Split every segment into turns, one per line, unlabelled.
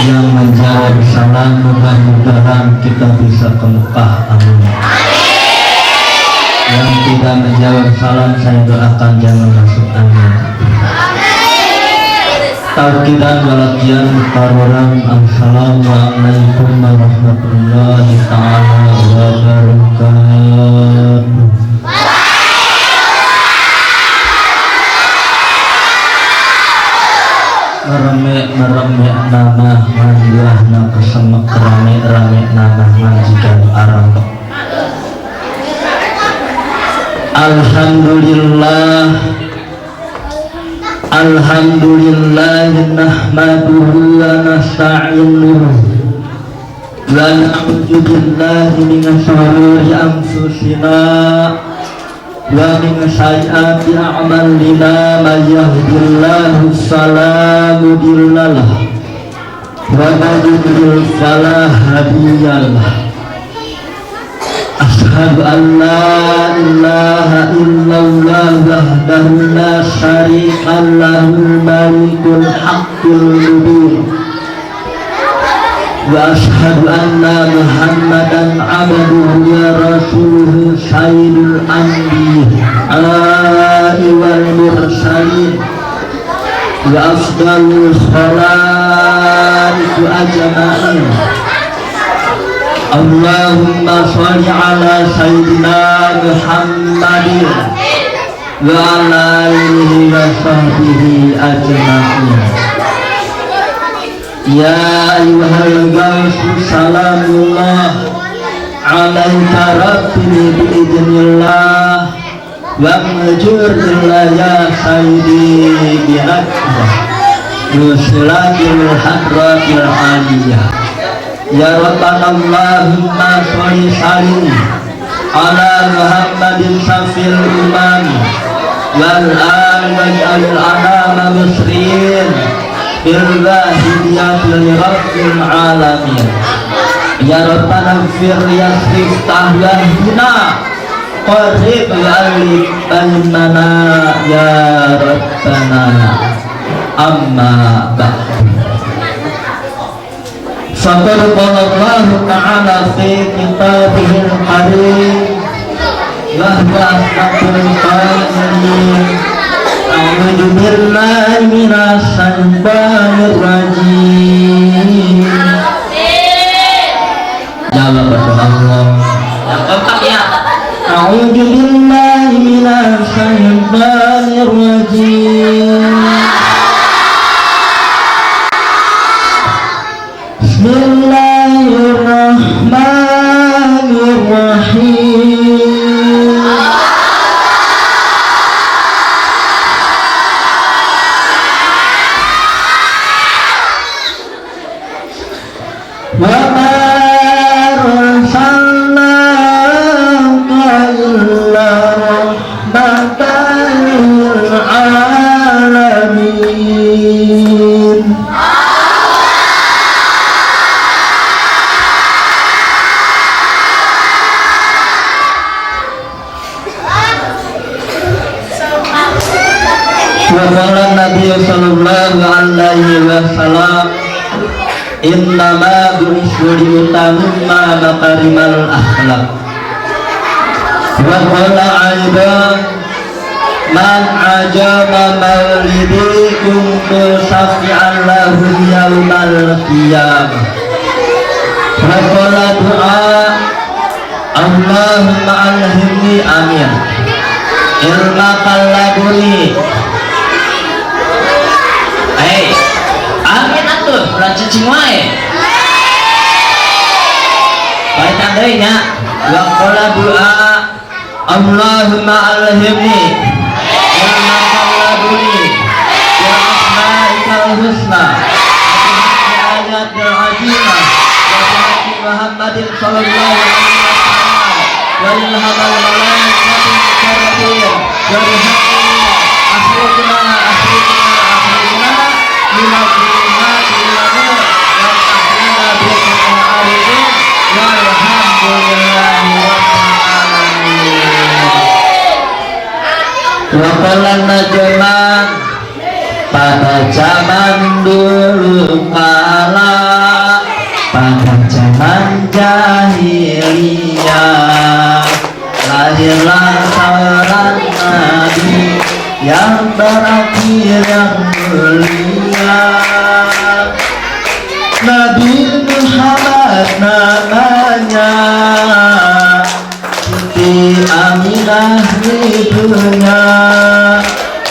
yang menjawab salam, mudah-mudahan kita bisa ke Mekah, amin. Yang tidak menjawab salam saya doakan jangan masuk, amin. Tauqidan walakian mukarraran. Assalamualaikum warahmatullahi ta'ala wabarakatuh. Mereme nama mandiahna kesemek rame nama manjikan arang. Alhamdulillah nahmaduhu wa nasta'inuhu wa na'udzu billahi min shururi anfusina wa min sayyiati a'malina. May yahdihillahu fala mudilla lahu wa may yudlil fala hadiya lahu. Asyhadu an la ilaha illallah wahdahu la syarika lahul malikul haqqul mubin wa asyhadu anna muhammadan abduhu wa rasuluhu sayyidul anbiya'i wal mursalin wa afdalul khalaiqi ajma'in. Allahumma sholli ala sayyidina Muhammadin wa ala alihi wa sahbihi ajma'in. Ya ayyuhal ghawsu salamullah alaika rabbi bi'idnillah wa majurillah ya sayyidi bi'adha nusilatil hadratil aliyah. Ya Rabbana Allahumma sholli sallim ala Muhammadin syafil umam wal ali waj'alil anama musrin bil wahidiyatil rabbil alamin. Ya Rabbana fir yasrif tahdina qarib alif bainana ya Rabbana. Amma ba'd. Faqad qala Allah ta'ala fi kitabihil karim wa huwa asdaqul qailin. A'udzu billahi minas syaitonir rajim. Jawab Allah. Yang keempat ya. A'udzu billahi minas syaitonir rajim. Bismillahirrahmanirrahim. Wa ma arsalnaka illa rahmatan lil alamin. Waqala Nabi sallallahu alaihi wasallam innama bu'itsu liutamma makarimal akhlaq. Wa qala aidan man ajaba maulidi kuntu syafi'an lahu yaumal qiyamah. Wa qala du'a Allahumma alhimni amin ilma kallabuni. Amin atuh, ulah cicing wae. Baik tandainya, wa qala du'a Allahumma alhimni ilma kallabuni bi asma'ikal husna bi ayatil azimah wa bi Muhammadin sallallahu alaihi wasallam wa ilhamal malaikatil mukarrabin wa bihamdillah asrukna Wakalan najman pada zaman dulu kala mulia, lahirlah seorang nabi yang berakhir yang mulia. Nabi Muhammad namanya, Siti Aminah ibunya,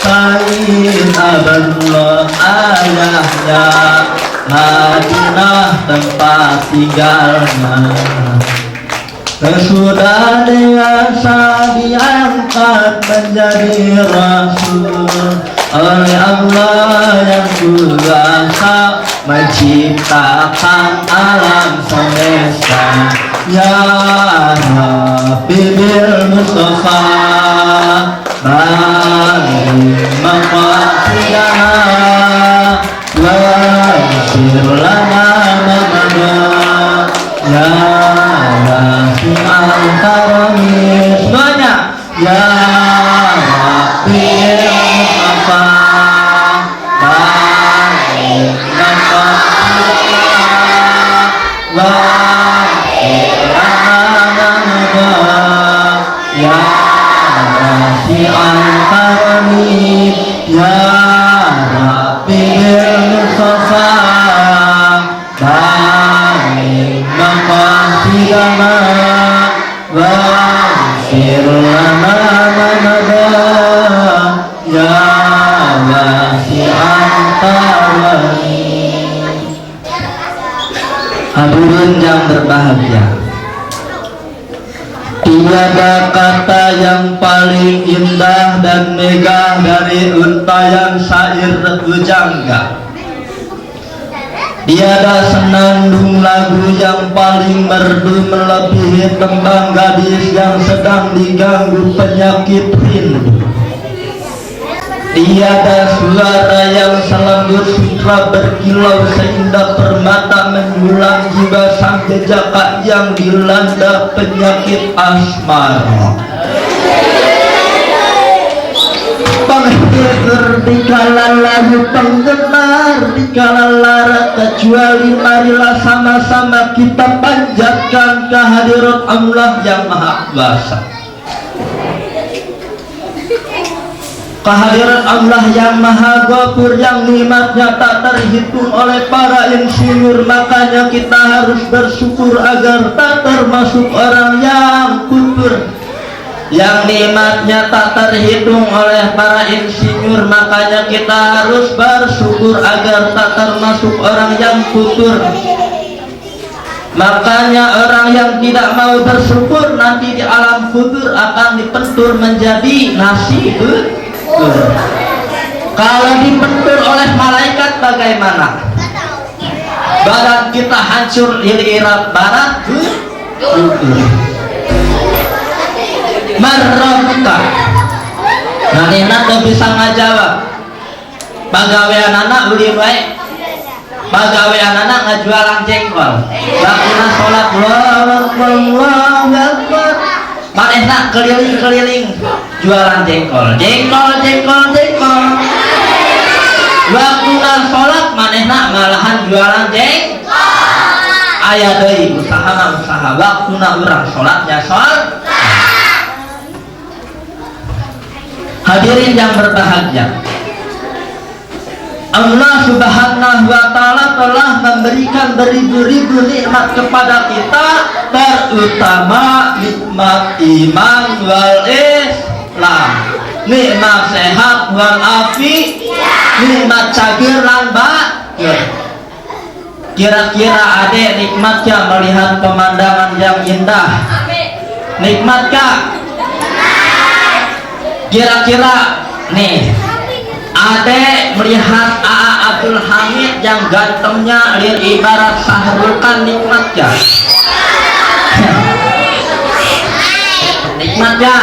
Sayyid Abdullah ayahnya, Madinah tempat tinggalnya. Sesudah dewasa diangkat menjadi Rasul oleh Allah yang kuasa menciptakan alam semesta. Ya Rabbi bil Mustafa balik maqasidana wa yassir lana mamana. Ya Rabbi al-Karami semuanya. Ya Rabbi al-Mustafa balik maqasidana wa yassir lana mamana. Ya Rabbi al-Karami, Ya Rabbi al-Mustafa balik maqasidana wa yassir lana mamana. Ya wasi'al karami. Hadirin yang berbahagia, tiada kata yang paling indah dan megah dari untayan syair bujangga. Tiada senandung lagu yang paling merdu melebihi tembang gadis yang sedang diganggu penyakit rindu. Tiada suara yang selembut sutra berkilau seindah permata menjulang jiwa sang jejaka yang dilanda penyakit asmara. Penghibur dikala lagu penggemar, dikala lara kecuali marilah sama-sama kita panjatkan kehadirat Allah yang Maha Kuasa. Kehadiran Allah yang Maha Ghafur yang nikmatnya tak terhitung oleh para insinyur, makanya kita harus bersyukur agar tak termasuk orang yang kufur. Yang nikmatnya tak terhitung oleh para insinyur, makanya kita harus bersyukur agar tak termasuk orang yang kufur. Makanya orang yang tidak mau bersyukur nanti di alam kubur akan dipentur menjadi nasi. Kalau dipentur oleh malaikat bagaimana? Badan kita hancur ilirat barat. Marrabka. Nah ini tuh bisa ngajawab. Pagawean anak beli baik. Pagawean anak ngajualan jengkol. Waktunya sholat Allahu Akbar. Manehna keliling-keliling jualan jengkol. Waktunya sholat manehna malahan jualan jengkol. Aya deui usaha waktunya urang sholatnya sholat. Hadirin yang berbahagia, Allah Subhanahu wa Ta'ala telah memberikan beribu-ribu nikmat kepada kita, terutama nikmat iman wal Islam, nikmat sehat wal afiat, nikmat cagir lan bakir. Kira-kira adek nikmatnya melihat pemandangan yang indah? Nikmatkah? Kira-kira nih Ade melihat A.A. Abdul Hamid yang gantengnya lir ibarat Sahrul Khan, nikmatnya? Nikmatnya?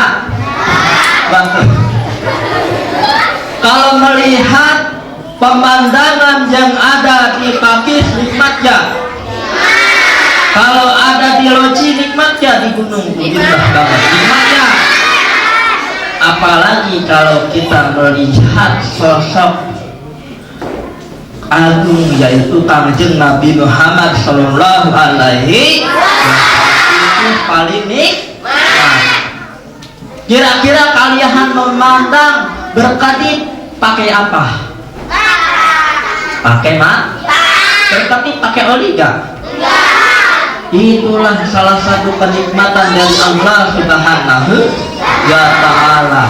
Kalau melihat pemandangan yang ada di Pakis, nikmatnya? Kalau ada di Loji, nikmatnya? Di Gunung Bukit nikmatnya? Apalagi kalau kita melihat sosok agung yaitu Kangjeng Nabi Muhammad Sallallahu Alaihi Wasallam, paling nikmat. Kira-kira kalian memandang berkedip pakai apa? Pakai berkedip pakai oli gak? Itulah salah satu kenikmatan dari Allah Subhanahu wa Ta'ala.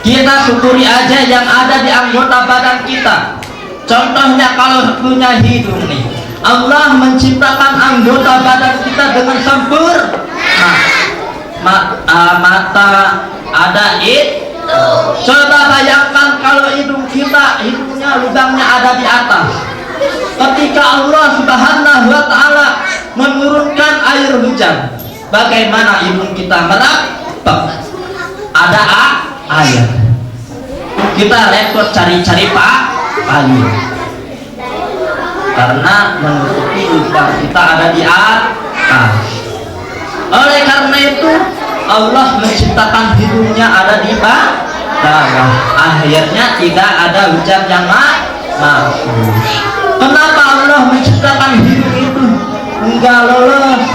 Kita syukuri aja yang ada di anggota badan kita. Contohnya kalau punya hidung nih, Allah menciptakan anggota badan kita dengan sempurna. Mata ada coba bayangkan kalau hidung kita, hidungnya lubangnya ada di atas. Ketika Allah Subhanahu wa Ta'ala menurunkan air hujan, bagaimana hidung kita merapat? Ada air. Kita repot cari-cari payung karena menutupi lubang kita ada di atas. Oleh karena itu Allah menciptakan hidungnya ada di bawah. Akhirnya tidak ada hujan yang masuk. Kenapa Allah menciptakan hidung itu enggak lolos,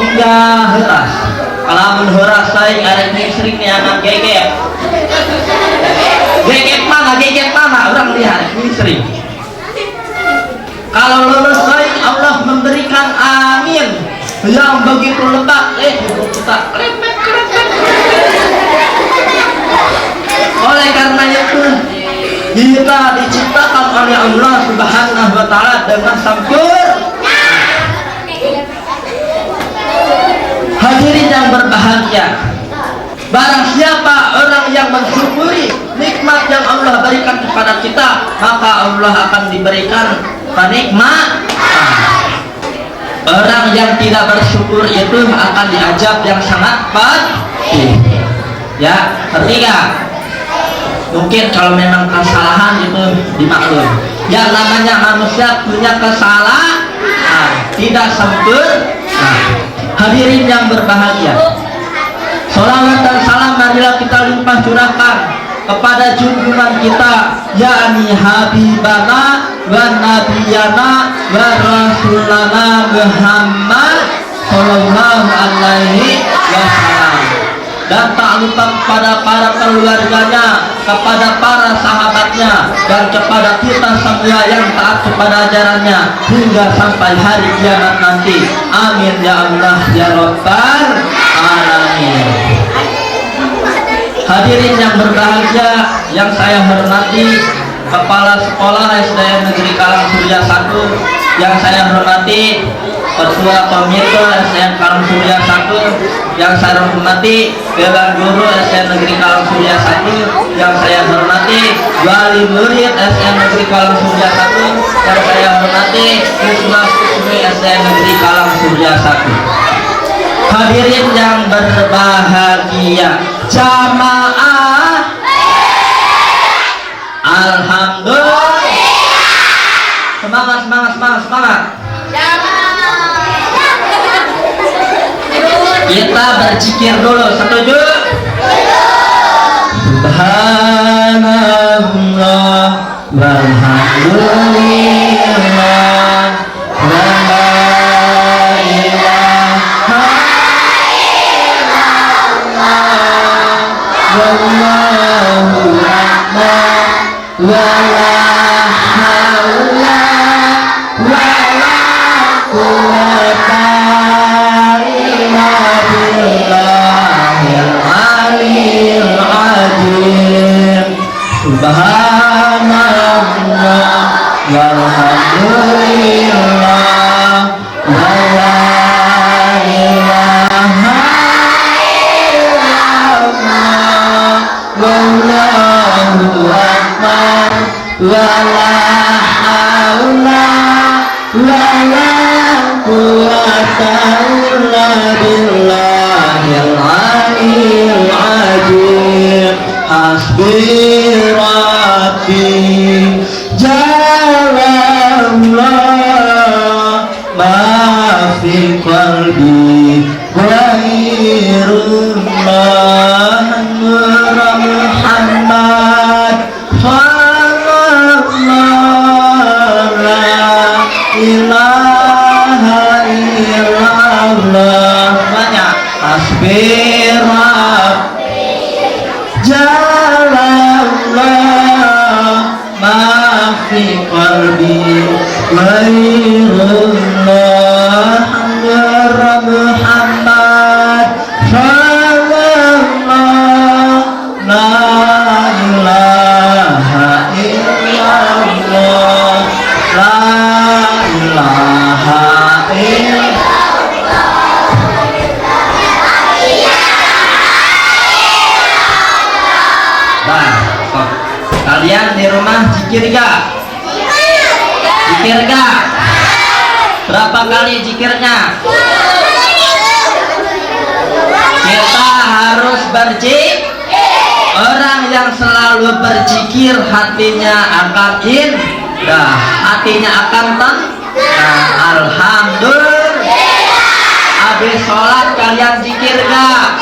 enggak heras? Kalau menheras saya ada yang sering nih anak gegep. Gegep mana? Orang lihat ini sering. Kalau lolos saya Allah memberikan angin yang begitu lebat, hidung kita krepek. Oleh karena itu kita diciptakan oleh Allah Subhanahu wa Ta'ala dengan sempurna. Hadirin yang berbahagia, barang siapa orang yang mensyukuri nikmat yang Allah berikan kepada kita, maka Allah akan diberikan kenikmatan. Orang yang tidak bersyukur itu akan diazab yang sangat pedih. Ya, ketiga, mungkin kalau memang kesalahan itu dimaklum. Yang namanya manusia punya kesalahan, tidak sempurna. Hadirin yang berbahagia, salawat dan salam marilah kita limpah curahkan kepada junjungan kita, yakni Habibana wa Nabiyana wa Rasulana Muhammad sallallahu alaihi wasallam. Dan tak lupa kepada para keluarganya, kepada para sahabatnya, dan kepada kita semua yang taat kepada ajarannya hingga sampai hari kiamat nanti. Amin ya Allah ya Rabbal alamin. Hadirin yang berbahagia, yang saya hormati Kepala Sekolah SDN Negeri Karangsurya 1, yang saya hormati Ketua Komite SDN Karangsurya 1, yang saya hormati Dewan Guru SDN Negeri Karangsurya 1, yang saya hormati Wali Murid SDN Negeri Karangsurya 1, yang saya hormati Siswa-siswi SDN Negeri Karangsurya 1. Hadirin yang berbahagia, jamaah alhamdulillah. Semangat. Kita berzikir dulu, setuju? Subhanallah walhamdulillah wa la ilaha illallah wallahu akbar wa la haula wa la quwwata illa billahil aliyyil azim. Subhanallah walhamdulillah wa la ilaha illallah wallahu akbar wa la haula wa la quwwata illa billahil aliyyil azim. Hasbi rabbi jalallah ma fi qalbi ghairullah Muhammad sallallahu la ilaha illallah. Banyak fi qalbi ghairullah Muhammad sallallahu la ilaha illallah la ilaha illallah. Nah, kalian di rumah zikir gak? Zikir gak? Berapa kali zikirnya? Kita harus berzikir. Orang yang selalu berzikir hatinya akan indah, hatinya akan tenang. Alhamdulillah. Habis sholat kalian zikir gak?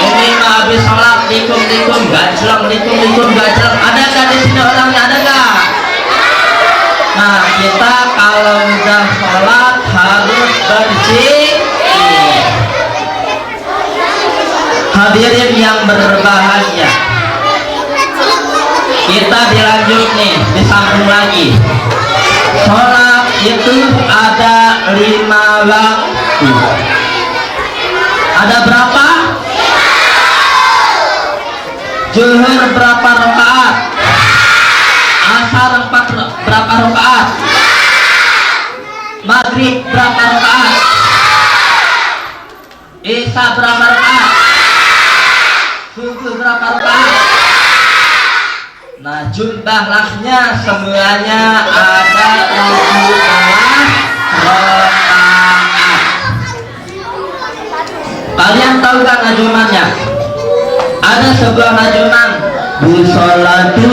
Ini mah habis sholat likum gajlong gajlong. Ada gak di sini orangnya, ada gak? Nah, kita kalau udah sholat harus berzikir. Hadirin yang berbahagia, kita dilanjut nih, disambung lagi. Sholat itu ada 5 waktu. Ada berapa? Zuhur berapa rakaat? Asar berapa rakaat? Maghrib berapa rakaat? Isya berapa rakaat? Subuh berapa rakaat? Nah, jumlahnya semuanya ada 17 rakaat. Kalian tahu kan najumannya? Ada sebuah najuman, Bisolati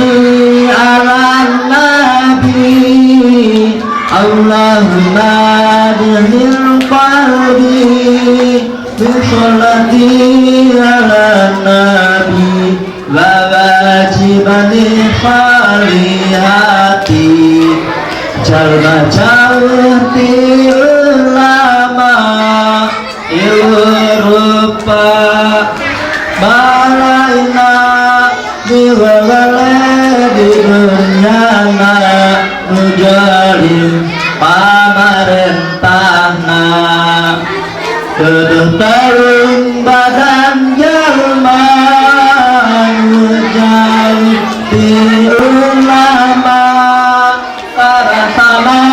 ala nabi Allahumma dihil qalbi Bisolati ala nabi wa wajibani khalihati jalma jauhti ulama Eropa balaina diwawale di dunyana nujalim pamarentahna Keduh tarung badan jalma nujalim di ulama para sama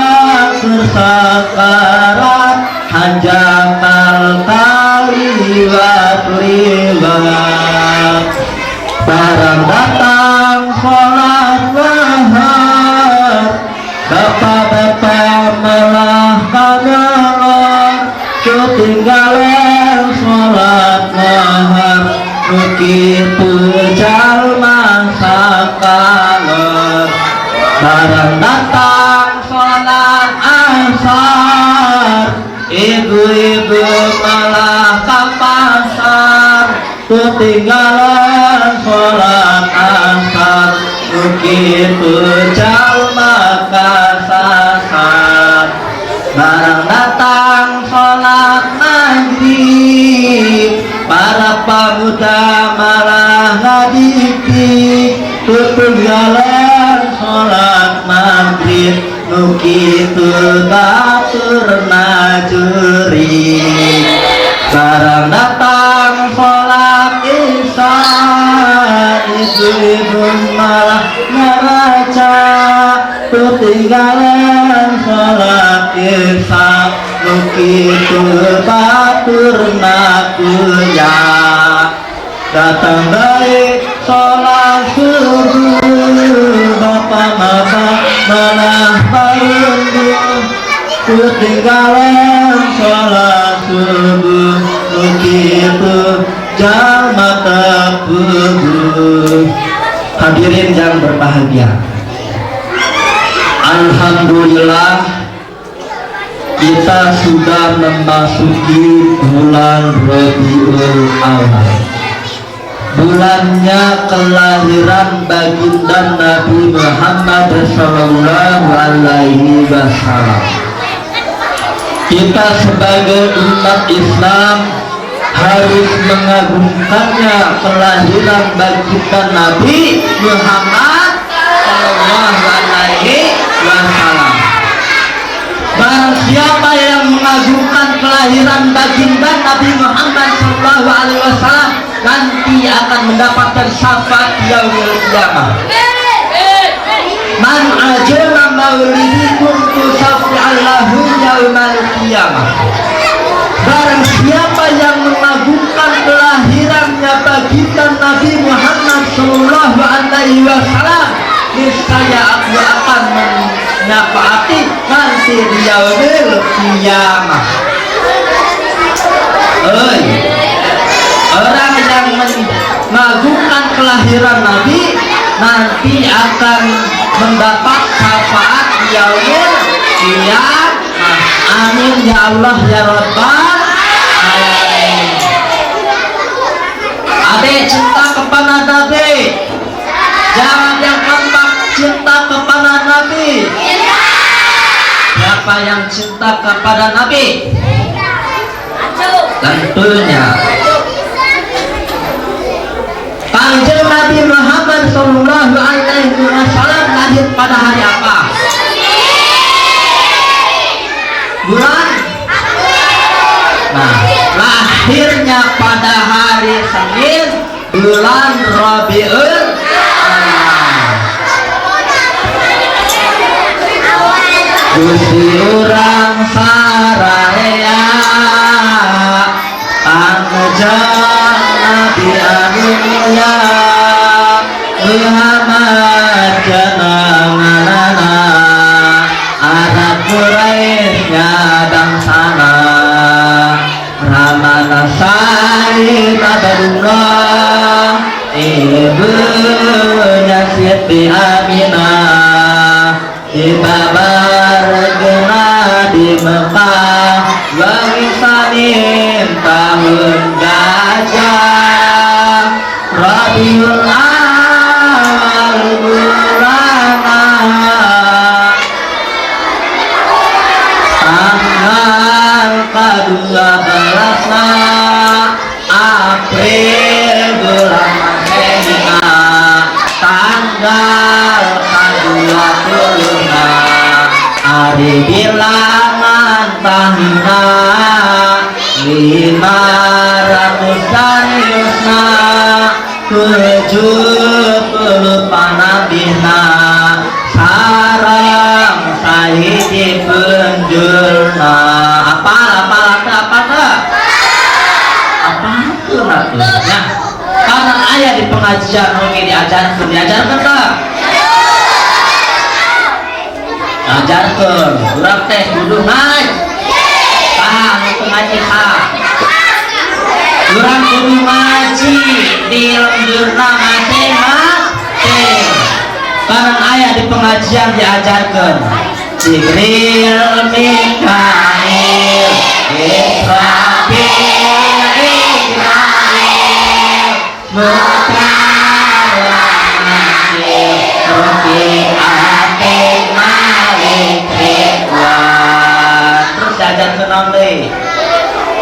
bersakarat hanjakal kaliwat liwat barang datang sholat wahar bapak-bapak malah kagelor ketinggalan sholat wahar begitu jalma sakalor barang datang sholat asar ibu-ibu malah ke pasar ketinggalan sholat asar begitu jalma kasasar barang datang sholat maghrib para pemuda malah ngadiki ketinggalan sholat maghrib begitu batur najuri barang datang sholat isya ibu-ibu malah neraca ketinggalan sholat isya begitu batur nakuya datang baik sholat subuh bapak-bapak malah bangun ketinggalan sholat subuh begitu jalma terpuguh. Hadirin yang berbahagia, alhamdulillah kita sudah memasuki bulan Rabiul Awal, bulannya kelahiran baginda Nabi Muhammad Sallallahu Alaihi Wasallam. Kita sebagai umat Islam harus mengagungkannya kelahiran baginda Nabi Muhammad Sallallahu Alaihi dan baginda Nabi Muhammad SAW nanti akan mendapatkan syafaat yaumil qiyamah. Man ajala maulidi kuntu syafi'an lahu yaumal qiyamah. Barang siapa yang mengagungkan kelahirannya baginda Nabi Muhammad SAW, niscaya aku akan menyafaati nanti di yaumil qiyamah. Orang yang mengagungkan kelahiran Nabi nanti akan mendapat syafaat yaumil qiyamah. Amin ya Allah ya Rabbal alamin. Adik cinta kepada Nabi, jangan yang keempat cinta kepada Nabi. Siapa yang cinta kepada Nabi? Tentunya Kanjeng Nabi Muhammad SAW lahir pada hari apa? Bulan? Nah, lahirnya pada hari Senin, bulan Rabiul Awal. Gusti urang saraya Anjang Nabi Anunya Muhammad janganana Arab Quraisynya dangsana Ramana Sayyid Abdullah ibunya Siti Aminah dibabargena di Mekah wangisanin tahun gajah Rabiul Awal bulan tanggal ke-12 April bulan Masehi tanggal ke-20 hari bilangan tahina 500 dariusna 70 panabihna sarang sahiji penjulna apa tuh nah karena ayah di pengajian mungkin diajarkan tak ajarkan urang teh kudu ngaji paham untuk ngaji urang kudu ngaji di lemburna masing-masing karena ayah di pengajian diajarkan Jibril, Mikail, Israfil, Ibrahim, Mutawakil, Rafi'atik, Malik, Ridwan. Terus diajarkan nanti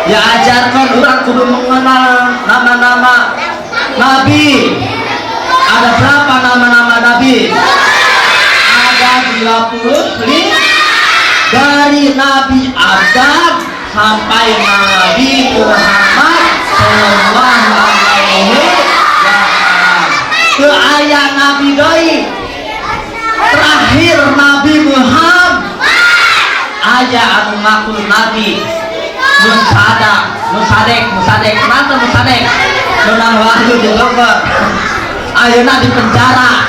diajarkan orang kudu mengenal nama-nama Nabi. Ada berapa nama-nama Nabi? Ada 25 dari Nabi Adam sampai Nabi Muhammad sallallahu alaihi wasallam. Ke ayah Nabi doi terakhir Nabi Muhammad ayah anu ngaku Nabi Musadek kenapa Musadek menang wahyu di lomba ayeuna di penjara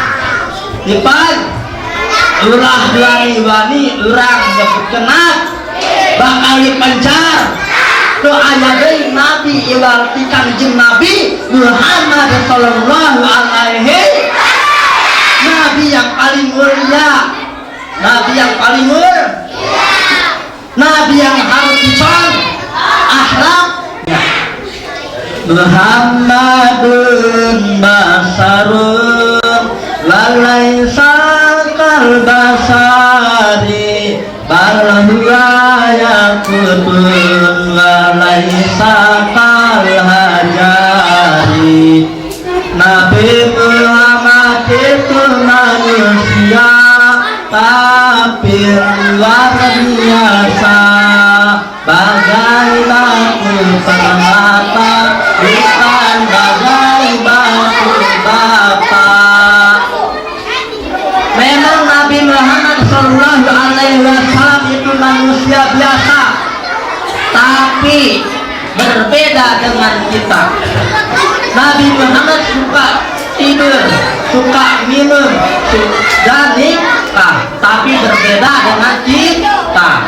dipan ulah wani urang nyebut kenat bakal dipencar tu aya deui Nabi iwal ti Kangjeng Nabi Muhammad sallallahu alaihi Nabi yang paling mulia Nabi yang paling mulia Nabi yang harus dicontoh akhlak Muhammadun basarun walaisa kal basari bal huwa yakutun walaisa kal hajari Nabi Muhammad itu manusia tapi luar biasa bagai Shallallahu Alaihi Wasallam itu manusia biasa, tapi berbeda dengan kita. Nabi Muhammad suka tidur, suka minum, dan nikah, tapi berbeda dengan kita.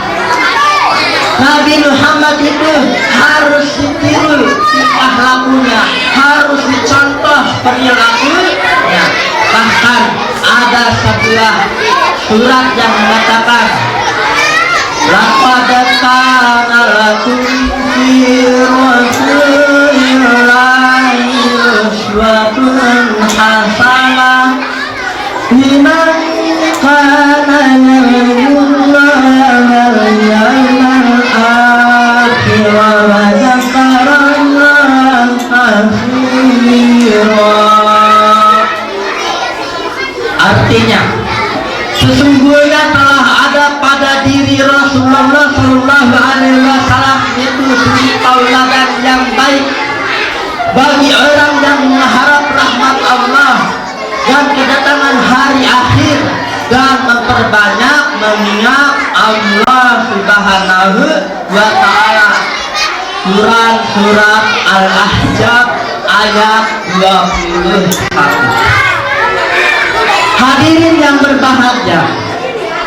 Nabi Muhammad itu harus ditiru tingkah lakunya, harus dicontoh perilakunya. Bahkan ada sebuah surat yang mengatakan, laqad kana lakum fi rasulillahi uswatun hasanah liman kana yarjullaha wal yawmal akhir wa dzakara Allaha katsira. Artinya, sesungguhnya telah ada pada diri Rasulullah Shallallahu Alaihi Wasallam itu suri tauladan yang baik bagi orang yang mengharap rahmat Allah dan kedatangan hari akhir dan memperbanyak mengingat Allah Subhanahu wa Ta'ala. Surat Al-Ahzab ayat 21. Hadirin yang berbahagia,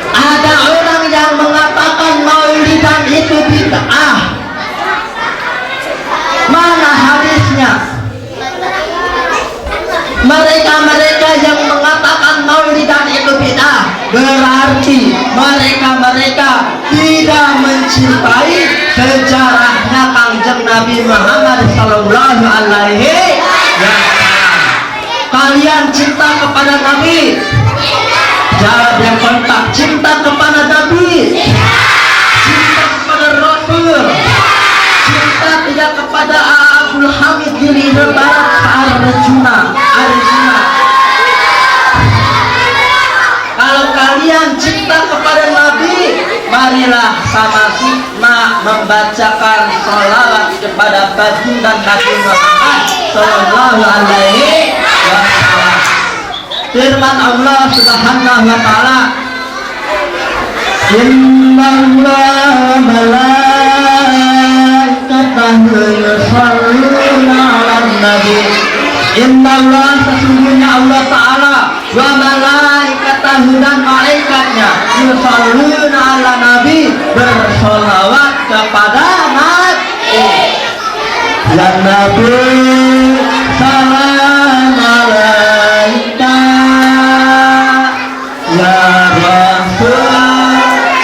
ada orang yang mengatakan maulidan itu bid'ah. Mana hadisnya? Mereka yang mengatakan maulidan itu bid'ah berarti mereka tidak mencintai sejarahnya Kanjeng Nabi Muhammad Sallallahu Alaihi Wasallam. Kalian cinta kepada Nabi? Jawab yang kontak. Cinta kepada Nabi? Cinta kepada Rasul? Cinta tidak kepada Abdul Hamid Diri Barat Arjuna? Kalau kalian cinta kepada Nabi, marilah sama-sama membacakan sholawat kepada baginda Nabi Muhammad Sallallahu Alaihi Wasallam. Firman Allah Subhanahu wa Ta'ala, Inna Allah malaikatahu yusholluna 'alan nabi. Inna Allah, sesungguhnya Allah Ta'ala, wa malaikatahu, dan malaikatnya, yusholluna 'alan nabi, bersolawat kepada Nabi. Ya Nabi salam alaika, ya Rasul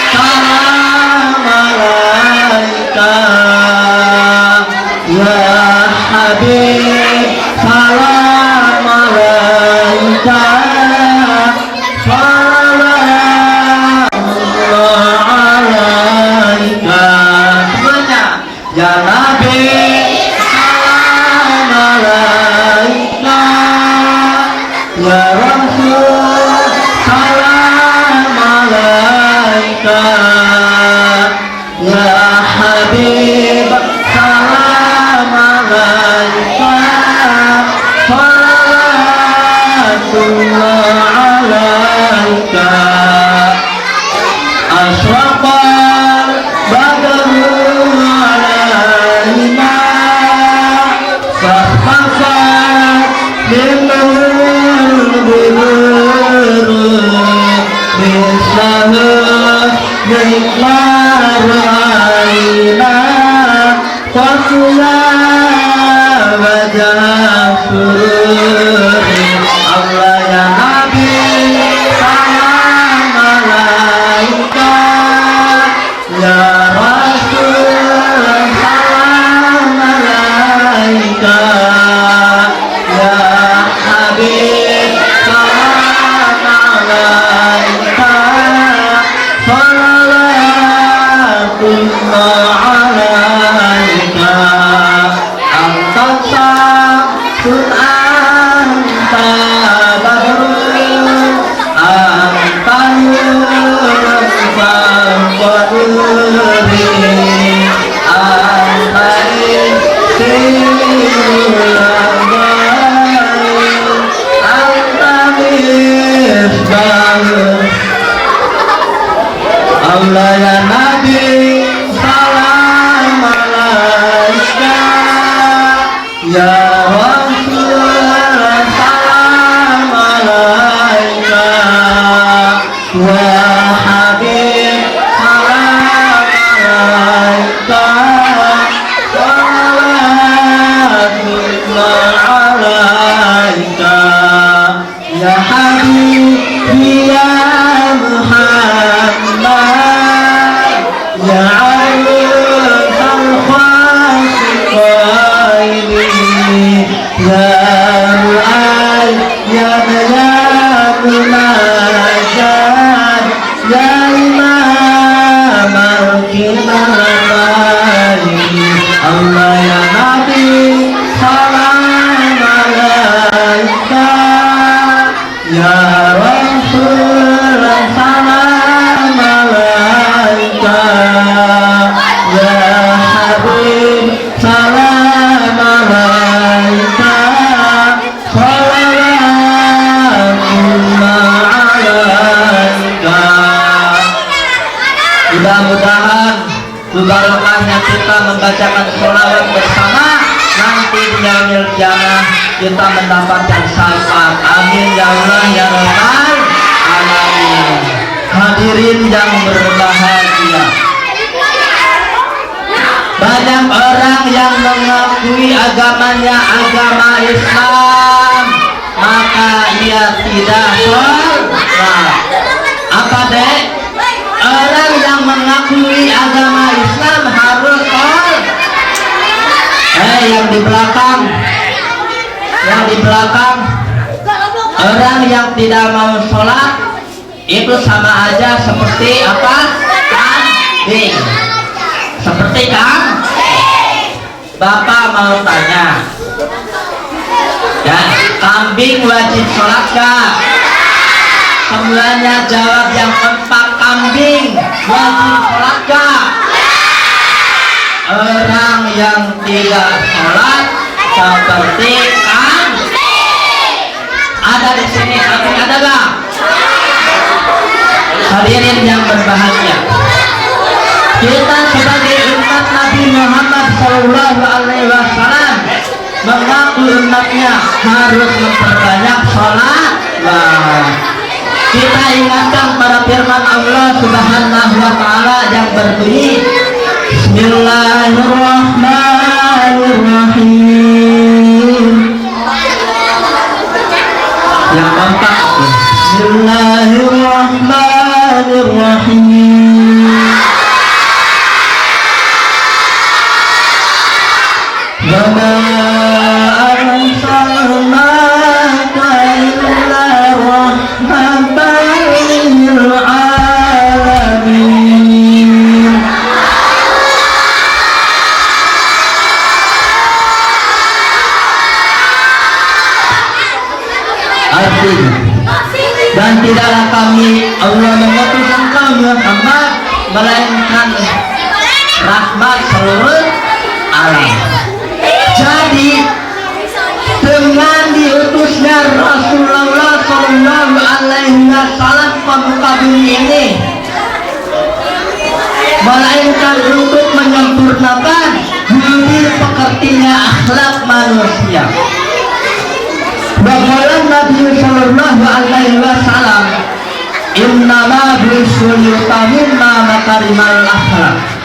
salam alaika, ya Habib salam alaika, salam alaika. Semuanya, ya Nabi salam alaika, ya Rasul salam alaika, ya Habib salam alaika, salatullah alaika. Asraqal badru alaina, fahfazat minul buru, mislahu nikmar alaina, fasulah wajah sururi. Allah ya Nabi salam alaika, ya Rasul salam alaika, ya Habib salam alaika, salatullah alaika. Anta samsun anta badrun, anta nurun faqaduri, anta sirul amai, anta misbahul. Allah ya Nabi salam alaika, ya Rasul salam alaika, wa Habib salam alaika, salatullah alaika, ya Habib ya Muhammad, ya Arifal Khasiqaini, ya Ru'ay ya Munajat, ya Imam al-Kimaini. Allah ya Nabi salam alaika, ya Rasul salam alaika, ya Habib salam alaika, salawatullah alaika. Mudah-mudahan barokahnya kita membacakan sholawat bersama, nanti di yaumil qiyamah kita mendapatkan syafaat. Amin ya Allah ya Rabbal alamin. Hadirin yang berbahagia, banyak orang yang mengakui agamanya agama Islam, maka ia tidak sholat. Apa dek? Orang yang mengakui agama Islam harus sholat. Yang di belakang, orang yang tidak mau sholat itu sama aja seperti apa? Kambing. Seperti kan? Bapak mau tanya, ya, kambing wajib sholat gak? Semuanya jawab yang keempat, kambing wajib sholat gak? Orang yang tidak sholat seperti kambing. Ada di sini, kambing ada gak? Hadirin yang berbahagia, kita sebagai umat Nabi Muhammad Sallallahu Alaihi Wasallam mengaku umatnya harus memperbanyak sholat. Kita ingatkan pada firman Allah Subhanahu Wa Taala yang berbunyi, Bismillahirrahmanirrahim. Yang keempat, Bismillahirrahmanirrahim. Wa ma arsalnaka illa rahmatan lil alamin. Artinya, dan tidaklah kami Allah mengutus engkau Muhammad melainkan rahmat seluruh alam. Jadi dengan diutusnya Rasulullah Sallallahu Alaihi Wasallam ke muka bumi ini, melainkan untuk menyempurnakan budi pekertinya akhlak manusia. Bahwa Nabi Sallallahu Alaihi Wasallam innama bisultamimma makarimal akhlak.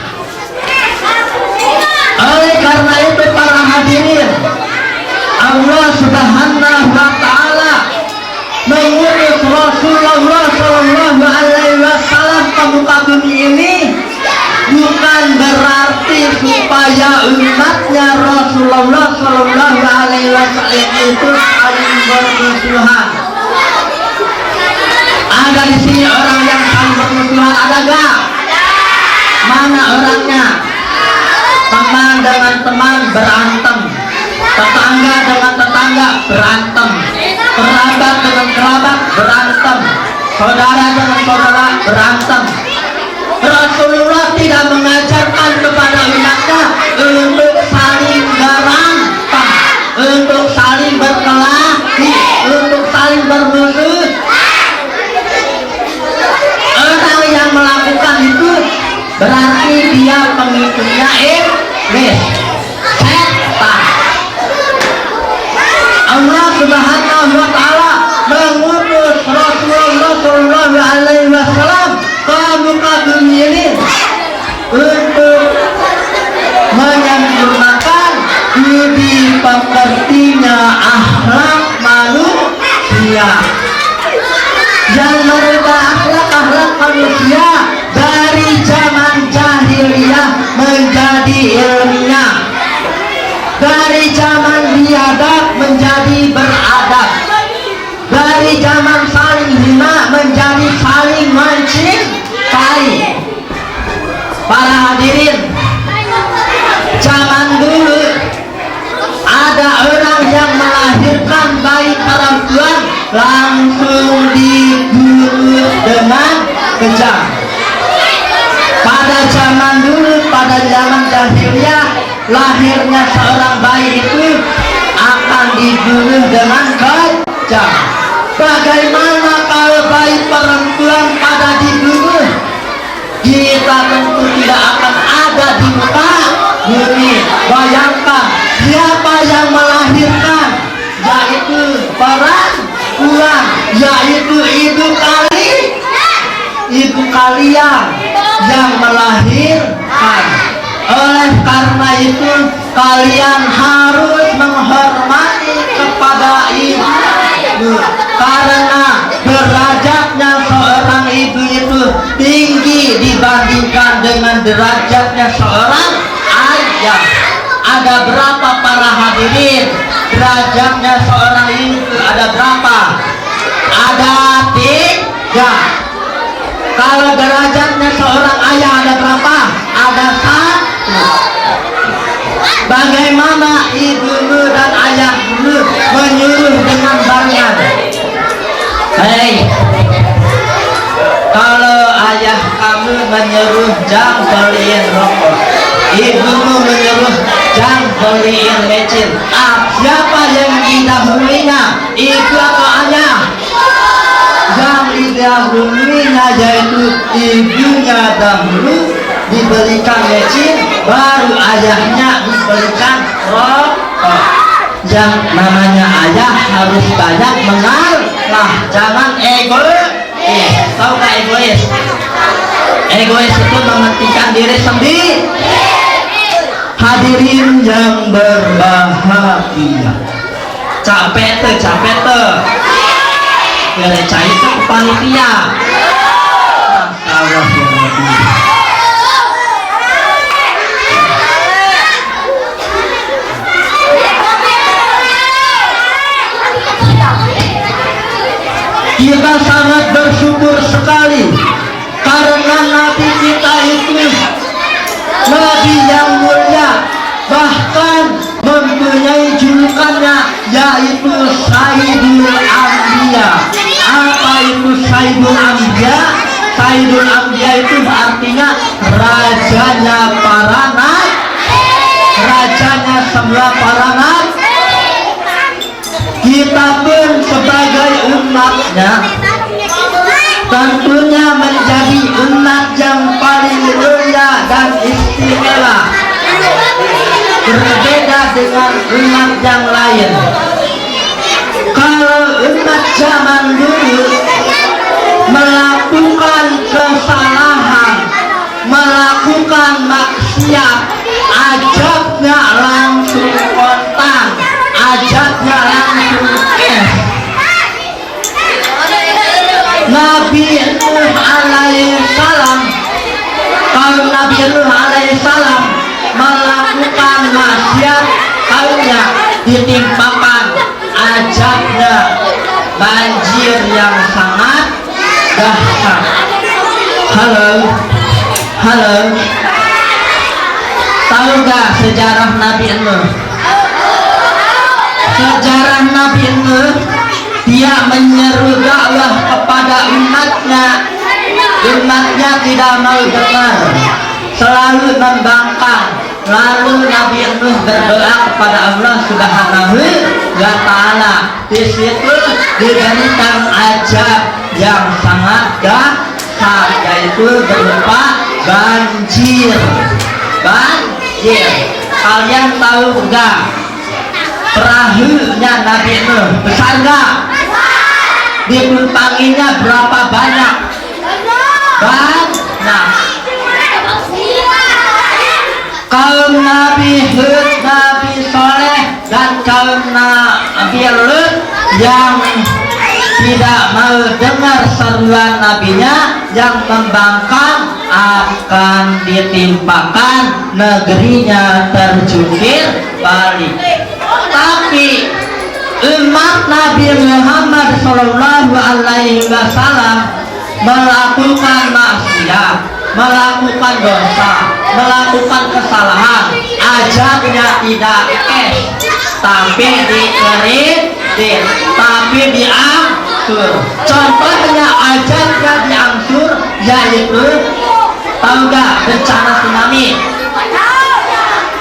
Oleh karena itu para hadirin, Allah Subhanahu Wa Taala mengutus Rasulullah Sallallahu Alaihi Wasallam ke muka bumi ini bukan berarti supaya umatnya Rasulullah Sallallahu Alaihi Wasallam itu saling bermusuhan. Ada di sini orang yang saling bermusuhan, ada gak? Mana orangnya? Teman dengan teman berantem, tetangga dengan tetangga berantem, kerabat dengan kerabat berantem, saudara dengan saudara berantem. Rasulullah tidak mengajarkan kepada umatnya untuk saling berantem, untuk saling berkelahi, untuk saling bermusuh. Orang yang melakukan itu Wis setan. Allah Subhanahu wa taala mengutus Rasulullah sallallahu alaihi wasallam ke muka bumi ini untuk menyempurnakan budi pekertinya akhlak manusia, yang merubah akhlak manusia dari zaman jahiliyah menjadi ilmiah, dari zaman biadab menjadi beradab, dari zaman saling hina menjadi saling mencintai. Para hadirin, zaman dulu ada orang yang melahirkan bayi perempuan langsung dibunuh dengan kejam. Pada zaman dulu, pada zaman jahiliyah, lahirnya seorang bayi itu akan dibunuh dengan kejam. Bagaimana kalau bayi perempuan pada dibunuh? Kita tentu tidak akan ada di muka bumi. Bayangkan siapa yang melahirkan, yaitu perempuan, yaitu ibu kalian yang melahirkan. Oleh karena itu kalian harus menghormati kepada ibu, karena derajatnya seorang ibu itu tinggi dibandingkan dengan derajatnya seorang ayah. Ada berapa para hadirin? Derajatnya seorang ibu ada berapa? Ada 3. Kalau derajatnya seorang ayah ada berapa? Ada 1. Bagaimana ibumu dan ayahmu menyuruh dengan barengan? Hei, kalau ayah kamu menyuruh jangan beliin rokok, ibumu menyuruh jangan beliin mecin, siapa yang didahulunya, ibu atau ayah? Yang didahulunya yaitu ibunya dahulu diberikan mecin, baru ayahnya diberikan rokok. Yang namanya ayah harus banyak mengalah, jangan egois. Tahu gak egois? Egois itu mementingkan diri sendiri. Hadirin yang berbahagia, capek tuh gereja itu panitia. Kita sangat bersyukur sekali karena Nabi kita itu Nabi yang mulia, bahkan mempunyai julukannya yaitu Sayyidul Anbiya. Apa itu Sayyidul Anbiya? Sayyidul Anbiya itu artinya rajanya para nabi, rajanya semua para nabi. Kita pun sebagai umatnya tentunya menjadi umat yang paling mulia dan istimewa, berbeda dengan umat yang lain. Kalau umat zaman dulu melakukan kesalahan, melakukan maksiat, ajabnya langsung kontan, ajabnya langsung Nabi Nuh alaihissalam, kaum Nabi Nuh alaihissalam melakukan maksiat, kaumnya ditimpakan ajabnya banjir yang sangat dahsyat. Halo, tahu gak sejarah Nabi Nuh? Sejarah Nabi Nuh, dia menyeru dakwah kepada umatnya tidak mau dengar, selalu membangkang. Lalu Nabi Nuh berdoa kepada Allah Subhanahu wa taala. Di situ diberikan ajab yang sangat dahsyat, yaitu berupa banjir. Khidir. Kalian tahu enggak perahunya Nabi Nuh besar enggak? Ditumpanginya berapa banyak? Banyak. Kaum Nabi Hud, Nabi Soleh, dan kaum Nabi Lut yang tidak mau dengar seruan nabinya, yang membangkang akan ditimpakan, negerinya terjungkir balik. Tapi umat Nabi Muhammad Shallallahu Alaihi Wasallam melakukan maksiat, melakukan dosa, melakukan kesalahan, ajarnya tidak tapi dikritik, tapi diangsur. Contohnya ajarnya diangsur yaitu, tahu nggak bencana tsunami?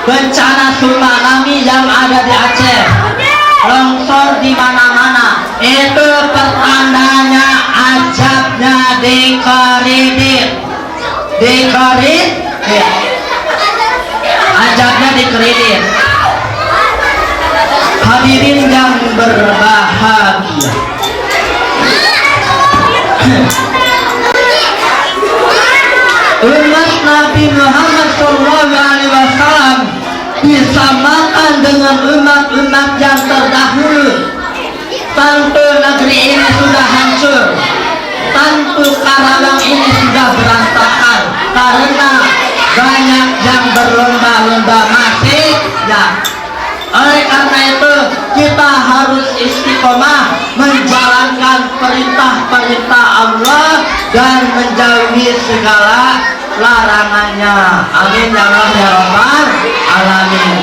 Bencana tsunami yang ada di Aceh, longsor di mana-mana, itu pertandanya ajarnya dikritik. Ajarnya dikritik. Hadirin yang berbahagia, umat Nabi Muhammad SAW disamakan dengan umat-umat yang terdahulu. Tentu negeri ini sudah hancur, tentu Karawang ini sudah berantakan karena banyak yang berlomba-lomba masih ya. Oleh karena itu kita harus istiqomah menjalankan perintah-perintah Allah dan menjauhi segala larangannya. Amin ya Allah ya Rabbal alamin.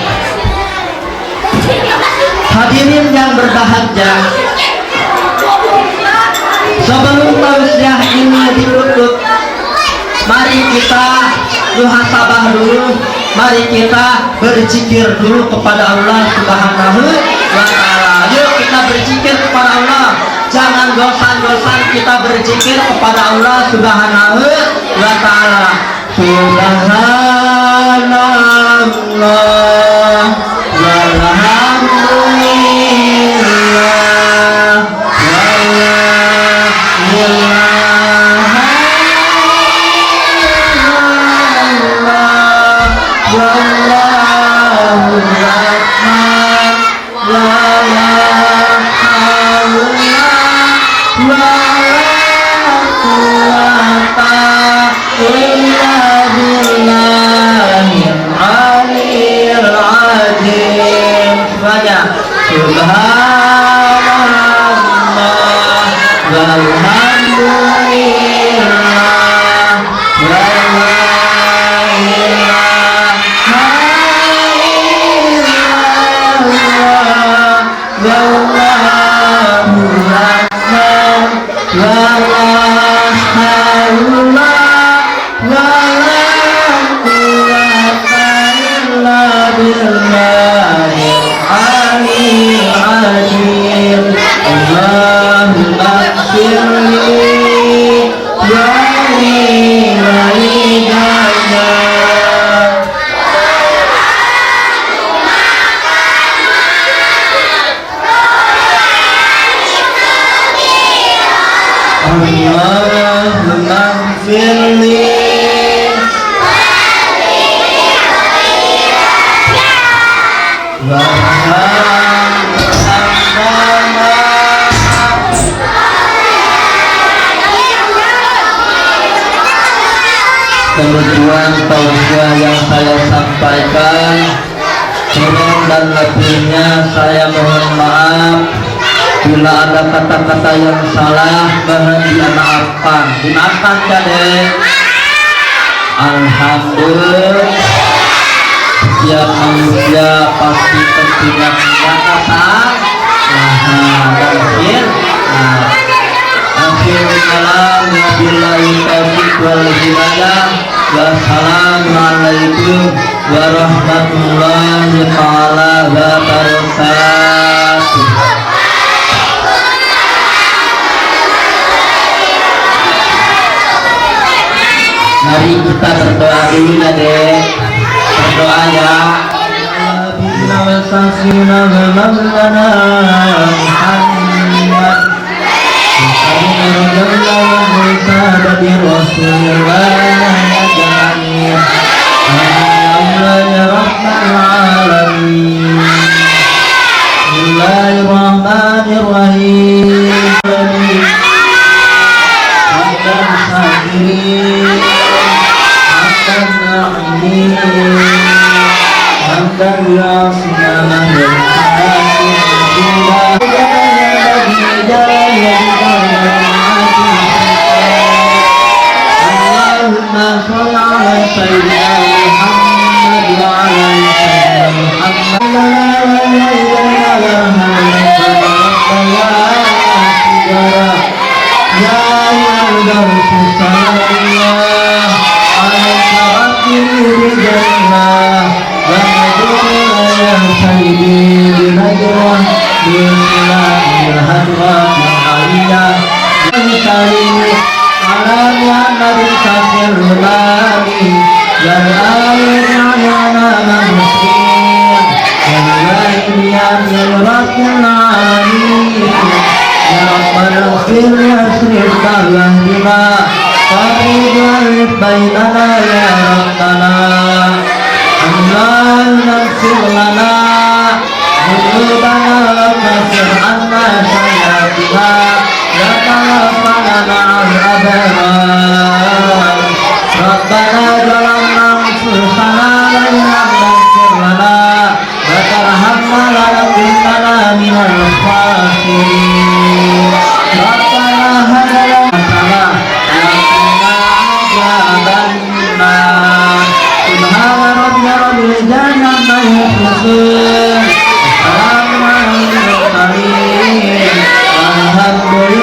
Hadirin yang berbahagia, sebelum tausiah ini ditutup, mari kita muhasabah dulu, mari kita berzikir dulu kepada Allah Subhanahu wa Ta'ala. Yuk kita berzikir kepada Allah, jangan bosan-bosan kita berzikir kepada Allah Subhanahu wa Ta'ala. Subhanallah walhamdulillah Kemudian tausiah yang saya sampaikan kurang dan lebihnya saya mohon maaf. Bila ada kata-kata yang salah mohon dimaafkan. Dimaafkan ya deh. Alhamdulillah, setiap manusia pasti tentunya punya kesalahan. Wabillahi taufiq wal hidayah. Wassalamualaikum warahmatullahi wabarakatuh. Mari kita berdoa dulu ya dek.
berdoa ya.
Bismillahirrahmanirrahim. Hamdan syakirin, hamdan na'imin, hamdan yasina man Allahumma sholli ala sayyidina Muhammad wa ala sayyidina Muhammad. Ya Allah Rasulullah alaika rabbil jannah wa nadurna ya sayyidi binajwa bismillahirrahmanirrahim salih ala Muhammad sallallahu ya ayyuhal muslimin ya rabbal alamin ya rabbana ighfir yasrif tahlahina qarib alif bainana ya rabbana Allah naghfir lana dhunubana wa kafir anna sayyi'atina ya tawaffana ma'al abrar rabbana zalamna anfusana wa in lam taghfir lana wa tarhamna lanakunanna minal khasirin rabbana hab lana subhana rabbika rabbil izzati amma yasifun salamun alal mursalin walhamdulillahi